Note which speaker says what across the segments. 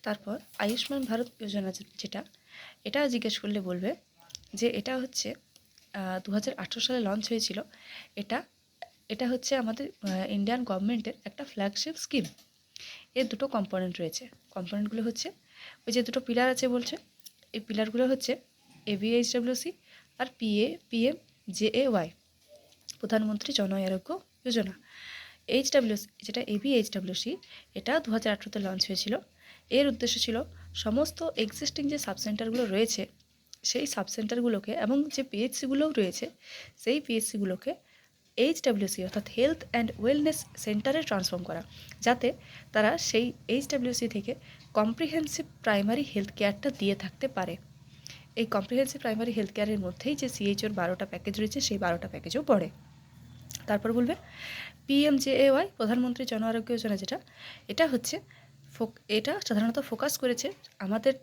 Speaker 1: তারপর আয়ুষ্মান ভারত যোজনা যেটা, এটা জিজ্ঞেস করলে বলবে যে এটা হচ্ছে 2018 সালে লঞ্চ হয়েছিল। এটা হচ্ছে আমাদের ইন্ডিয়ান গভর্নমেন্টের একটা ফ্ল্যাগশিপ স্কিম। এর দুটো কম্পোনেন্ট রয়েছে। কম্পোনেন্টগুলো হচ্ছে ওই যে দুটো পিলার আছে বলছে, এই পিলারগুলো হচ্ছে ABHWC আর PMJAY, প্রধানমন্ত্রী জন আরোগ্য যোজনা। HWC যেটা ABHWC, এটা 2018-তে লঞ্চ হয়েছিল। এর উদ্দেশ্য ছিল সমস্ত এক্সিস্টিং যে সাবসেন্টারগুলো রয়েছে সেই সাবসেন্টারগুলোকে এবং যে পিএইচসিগুলোও রয়েছে সেই পিএইচসিগুলোকে HWC অর্থাৎ হেলথ অ্যান্ড ওয়েলনেস সেন্টারে ট্রান্সফর্ম করা, যাতে তারা সেই HWC থেকে কম্প্রিহেন্সিভ প্রাইমারি হেলথ কেয়ারটা দিয়ে থাকতে পারে। এই কম্প্রিহেন্সিভ প্রাইমারি হেলথ কেয়ারের মধ্যেই যে CHOর 12টা প্যাকেজ রয়েছে সেই 12টা প্যাকেজও পড়ে। তারপর বলবে PMJAY, প্রধানমন্ত্রী জন আরোগ্য যোজনা যেটা, এটা হচ্ছে এটা সাধারণত ফোকাস করেছে আমাদের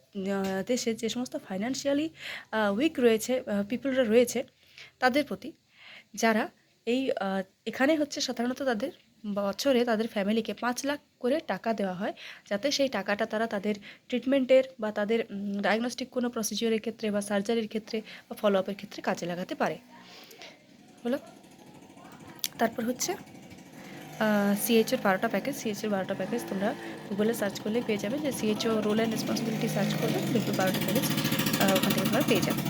Speaker 1: দেশে যে সমস্ত ফাইন্যান্সিয়ালি উইক রয়েছে পিপলরা রয়েছে তাদের প্রতি, যারা এই এখানে হচ্ছে সাধারণত তাদের বছরে তাদের ফ্যামিলিকে 5 লাখ করে টাকা দেওয়া হয়, যাতে সেই টাকাটা তারা তাদের ট্রিটমেন্টের বা তাদের ডায়াগনস্টিক কোনো প্রসিজিওরের ক্ষেত্রে বা সার্জারির ক্ষেত্রে বা ফলো আপের ক্ষেত্রে কাজে লাগাতে পারে। হলো। তারপর হচ্ছে CHOর 12টা প্যাকেজ। CHOর 12টা প্যাকেজ তোমরা গুগলে সার্চ করলে পেয়ে যাবে, যে CHO role and responsibility search করবে, দেখবে 12টা প্যাকেজ ওখান থেকে তোমরা পেয়ে যাবে।